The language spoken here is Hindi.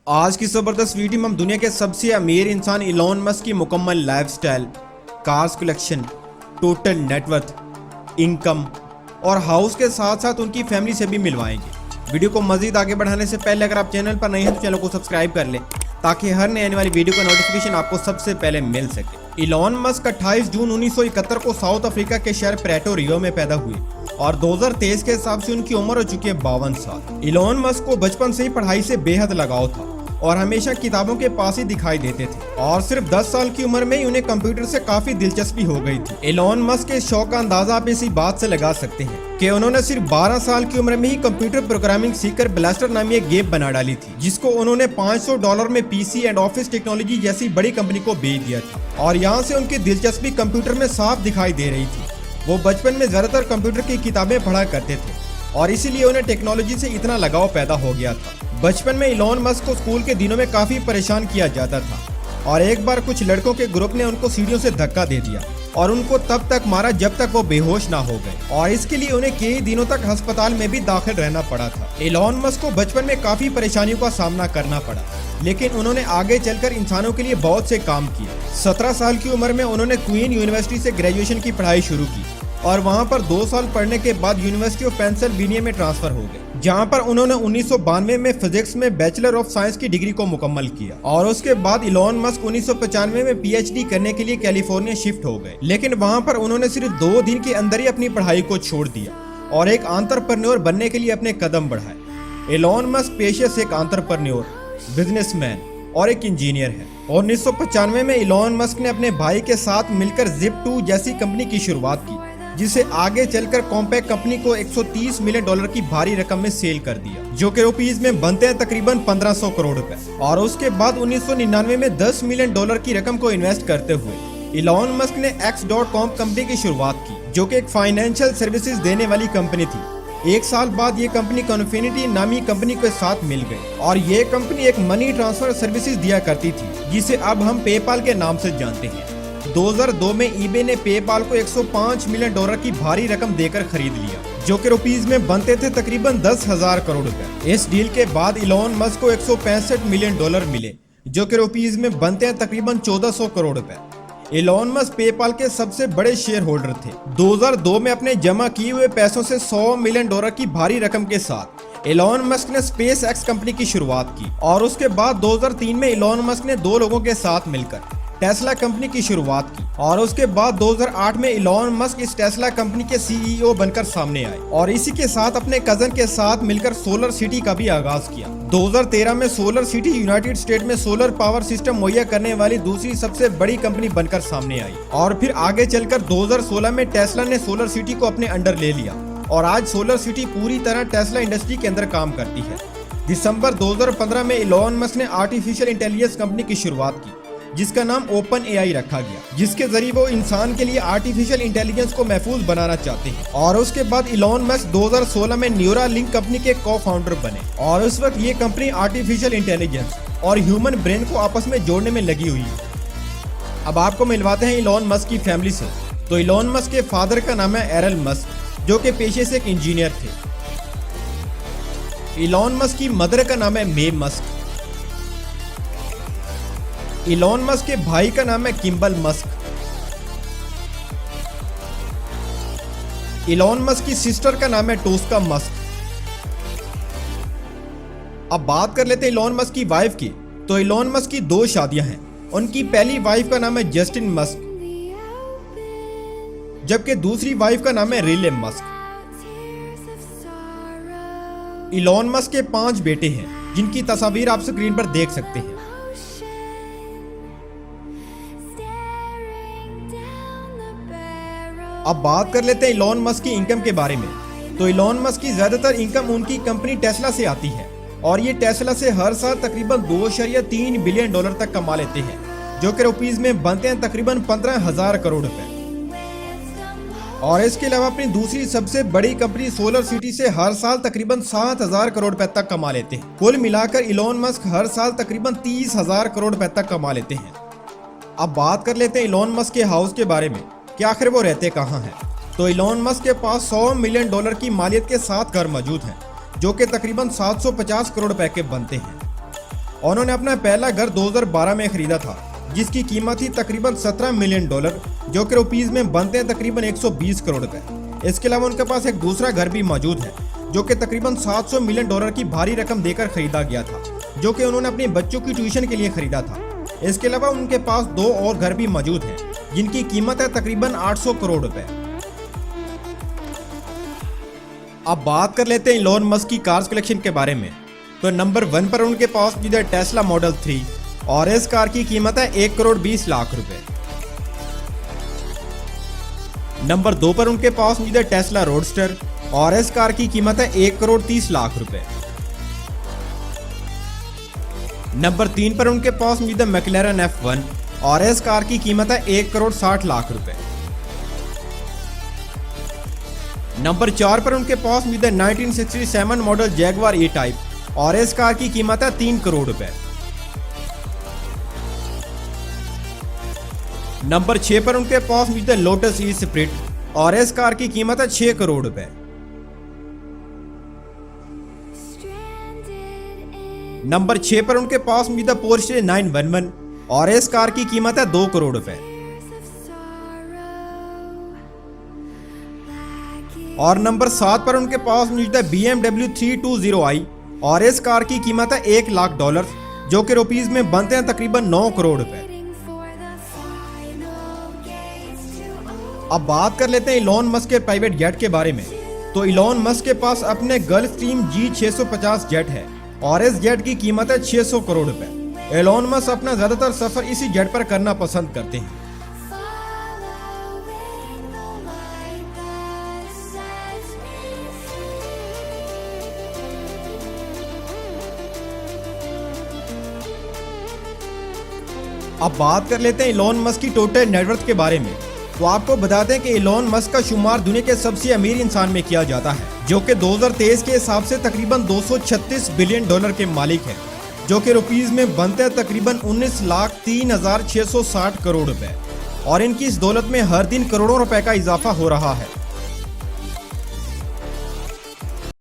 आज की जबरदस्त वीडियो में हम दुनिया के सबसे अमीर इंसान इलॉन मस्क की मुकम्मल lifestyle, cars collection, total net worth, income और हाउस के साथ साथ उनकी फैमिली से भी मिलवाएंगे। वीडियो को मजीद आगे बढ़ाने से पहले अगर आप चैनल पर नए हैं तो चैनल को सब्सक्राइब कर लें ताकि हर नई आने वाली वीडियो का नोटिफिकेशन आपको सबसे पहले मिल सके। इलॉन मस्क 28 जून 1971 को साउथ अफ्रीका के शहर प्रेटो रियो में पैदा हुए और 2023 के हिसाब से उनकी उम्र हो चुकी है 52 साल। इलॉन मस्क को बचपन से ही पढ़ाई से बेहद लगाव था और हमेशा किताबों के पास ही दिखाई देते थे और सिर्फ 10 साल की उम्र में ही उन्हें कंप्यूटर से काफी दिलचस्पी हो गई थी। इलॉन मस्क के शौक का अंदाजा आप इसी बात से लगा सकते हैं कि उन्होंने सिर्फ 12 साल की उम्र में ही कंप्यूटर प्रोग्रामिंग सीखकर ब्लास्टर नामी एक गेम बना डाली थी, जिसको उन्होंने $500 में पीसी एंड ऑफिस टेक्नोलॉजी जैसी बड़ी कंपनी को बेच दिया था। और यहाँ से उनकी दिलचस्पी कंप्यूटर में साफ दिखाई दे रही थी। वो बचपन में ज्यादातर कंप्यूटर की किताबें पढ़ा करते थे और इसीलिए उन्हें टेक्नोलॉजी से इतना लगाव पैदा हो गया था। बचपन में इलॉन मस्क को स्कूल के दिनों में काफी परेशान किया जाता था और एक बार कुछ लड़कों के ग्रुप ने उनको सीढ़ियों से धक्का दे दिया और उनको तब तक मारा जब तक वो बेहोश ना हो गए और इसके लिए उन्हें कई दिनों तक अस्पताल में भी दाखिल रहना पड़ा था। इलॉन मस्क को बचपन में काफी परेशानियों का सामना करना पड़ा, लेकिन उन्होंने आगे चलकर इंसानों के लिए बहुत से काम किए। 17 साल की उम्र में उन्होंने क्वीन यूनिवर्सिटी से ग्रेजुएशन की पढ़ाई शुरू की और वहां पर 2 साल पढ़ने के बाद यूनिवर्सिटी ऑफ पेंसिल्वेनिया में ट्रांसफर हो गए, जहां पर उन्होंने 1992 में फिजिक्स में बैचलर ऑफ साइंस की डिग्री को मुकम्मल किया और उसके बाद इलॉन मस्क 1995 में पीएचडी करने के लिए कैलिफोर्निया शिफ्ट हो गए। लेकिन वहां पर उन्होंने सिर्फ 2 दिन के अंदर ही अपनी पढ़ाई को छोड़ दिया और एक एंटरप्रेन्योर बनने के लिए अपने कदम बढ़ाए। इलॉन मस्क पेशे से एक एंटरप्रेन्योर, बिजनेसमैन और एक इंजीनियर है और 1995 में इलॉन मस्क ने अपने भाई के साथ मिलकर Zip2 जैसी कंपनी की शुरुआत की, जिसे आगे चलकर कॉम्पैक्ट कंपनी को $130 मिलियन की भारी रकम में सेल कर दिया, जो कि रुपीज में बनते हैं तकरीबन 1500 करोड़ रुपए। और उसके बाद 1999 में $10 मिलियन की रकम को इन्वेस्ट करते हुए इलॉन मस्क ने X.com कंपनी की शुरुआत की, जो कि एक फाइनेंशियल सर्विसेज देने वाली कंपनी थी। 1 साल बाद ये कंपनी कॉन्फिनिटी नामी कंपनी के साथ मिल गई और ये कंपनी एक मनी ट्रांसफर सर्विसेज दिया करती थी, जिसे अब हम पेपाल के नाम से जानते हैं। 2002 में ईबे ने पेपाल को $105 मिलियन की भारी रकम देकर खरीद लिया, जो कि रुपीज में बनते थे तकरीबन 10,000 करोड़ रुपए। इस डील के बाद इलॉन मस्क को $165 मिलियन मिले, जो कि रुपीज में बनते हैं तकरीबन 1400 करोड़ रुपए। इलॉन मस्क पेपाल के सबसे बड़े शेयर होल्डर थे। 2002 में अपने जमा किए हुए पैसों से $100 मिलियन की भारी रकम के साथ इलॉन मस्क ने स्पेस एक्स कंपनी की शुरुआत की और उसके बाद 2003 में इलॉन मस्क ने 2 लोगों के साथ मिलकर टेस्ला कंपनी की शुरुआत की और उसके बाद 2008 में इलॉन मस्क इस टेस्ला कंपनी के सीईओ बनकर सामने आए और इसी के साथ अपने कजन के साथ मिलकर सोलर सिटी का भी आगाज किया। 2013 में सोलर सिटी यूनाइटेड स्टेट में सोलर पावर सिस्टम मुहैया करने वाली दूसरी सबसे बड़ी कंपनी बनकर सामने आई और फिर आगे चलकर 2016 में टेस्ला ने सोलर सिटी को अपने अंडर ले लिया और आज सोलर सिटी पूरी तरह टेस्ला इंडस्ट्री के अंदर काम करती है। दिसंबर 2015 में इलॉन मस्क ने आर्टिफिशियल इंटेलिजेंस कंपनी की शुरुआत की, जिसका नाम ओपन एआई रखा गया, जिसके जरिए वो इंसान के लिए आर्टिफिशियल इंटेलिजेंस को महफूज बनाना चाहते हैं। और उसके बाद इलॉन मस्क 2016 में न्यूरालिंक कंपनी के को फाउंडर बने और उस वक्त ये कंपनी आर्टिफिशियल इंटेलिजेंस और ह्यूमन ब्रेन को आपस में जोड़ने में लगी हुई है। अब आपको मिलवाते हैं इलॉन मस्क की फैमिली से। तो इलॉन मस्क के फादर का नाम है एरल मस्क, जो कि पेशे से एक इंजीनियर थे। इलॉन मस्क की मदर का नाम है मे मस्क। इलॉन मस्क के भाई का नाम है किम्बल मस्क। इलॉन मस्क की सिस्टर का नाम है टोस्का मस्क। अब बात कर लेते हैं इलॉन मस्क की वाइफ की। तो इलॉन मस्क की 2 शादियां हैं। उनकी पहली वाइफ का नाम है जस्टिन मस्क, जबकि दूसरी वाइफ का नाम है रिले मस्क। इलॉन मस्क के 5 बेटे हैं, जिनकी तस्वीर आप स्क्रीन पर देख सकते हैं। अब बात कर लेते हैं इलॉन मस्क की इनकम के बारे में। तो इलॉन मस्क की ज्यादातर इनकम उनकी कंपनी टेस्ला से आती है और ये टेस्ला से हर साल तकरीबन $2.3 बिलियन तक कमा लेते हैं, जो कि रुपीज में बनते हैं तकरीबन 15,000 करोड़ रुपए। और इसके अलावा अपनी दूसरी सबसे बड़ी कंपनी सोलर सिटी से हर साल तकरीबन 7,000 करोड़ रुपए तक कमा लेते हैं। कुल मिलाकर इलॉन मस्क हर साल तकरीबन 30,000 करोड़ रुपए तक कमा लेते हैं। अब बात कर लेते हैं इलॉन मस्क के हाउस के बारे में कि आखिर वो रहते कहाँ हैं। तो इलॉन मस्क के पास $100 मिलियन की मालियत के 7 घर मौजूद हैं, जो कि तकरीबन 750 करोड़ रुपए के बनते हैं। उन्होंने अपना पहला घर 2012 में खरीदा था, जिसकी कीमत थी तकरीबन $17 मिलियन, जो कि रुपीस में बनते हैं तकरीबन 120 करोड़ रुपए। इसके अलावा उनके पास एक दूसरा घर भी मौजूद है, जो कि तकरीबन $700 मिलियन की भारी रकम देकर खरीदा गया था, जो कि उन्होंने अपने बच्चों की ट्यूशन के लिए खरीदा था। इसके अलावा उनके पास 2 और घर भी मौजूद हैं, जिनकी कीमत है तकरीबन 800 करोड़ रुपए। अब बात कर लेते हैं इलॉन मस्क की कार्स कलेक्शन के बारे में। तो नंबर 1 पर उनके पास मौजूद है टेस्ला मॉडल 3 और इस कार की कीमत है 1 करोड़ 20 लाख रुपए। नंबर 2 पर उनके पास मौजूद है टेस्ला रोडस्टर और इस कार की कीमत है 1 करोड़ 30 लाख रुपए। नंबर 3 पर उनके पास मौजूद है मैक्लेरन F1 और इस कार की कीमत है 1 करोड़ 60 लाख रुपए। नंबर 4 पर उनके पास मौजूद है 1967 मॉडल जैगवार E-टाइप और इस कार की कीमत है 3 करोड़ रुपए। नंबर 6 पर उनके पास मौजूद है लोटस ई-स्प्रिट और इस कार की कीमत है 6 करोड़ रुपए। नंबर 6 पर उनके पास मौजूद है पोर्शे 911 और इस कार की कीमत है 2 करोड़ रुपए। और नंबर 7 पर उनके पास मौजूद है BMW 320i और इस कार की कीमत है $1 लाख, जो कि रुपीस में बनते हैं तकरीबन 9 करोड़ रुपए। अब बात कर लेते हैं इलॉन मस्क के प्राइवेट जेट के बारे में। तो इलॉन मस्क के पास अपने गल्फस्ट्रीम G650 जेट है और इस जेट की कीमत है 600 करोड़ रुपए। इलॉन मस्क अपना ज्यादातर सफर इसी जेट पर करना पसंद करते हैं। अब बात कर लेते हैं इलॉन मस्क की टोटल नेटवर्थ के बारे में। तो आपको बता दें कि इलॉन मस्क का शुमार दुनिया के सबसे अमीर इंसान में किया जाता है, जो कि 2023 के हिसाब से तकरीबन $236 बिलियन के मालिक है, जो कि रुपीस में बनते हैं तकरीबन 19,03,660 करोड़ रुपए। और इनकी इस दौलत में हर दिन करोड़ों रुपए का इजाफा हो रहा है।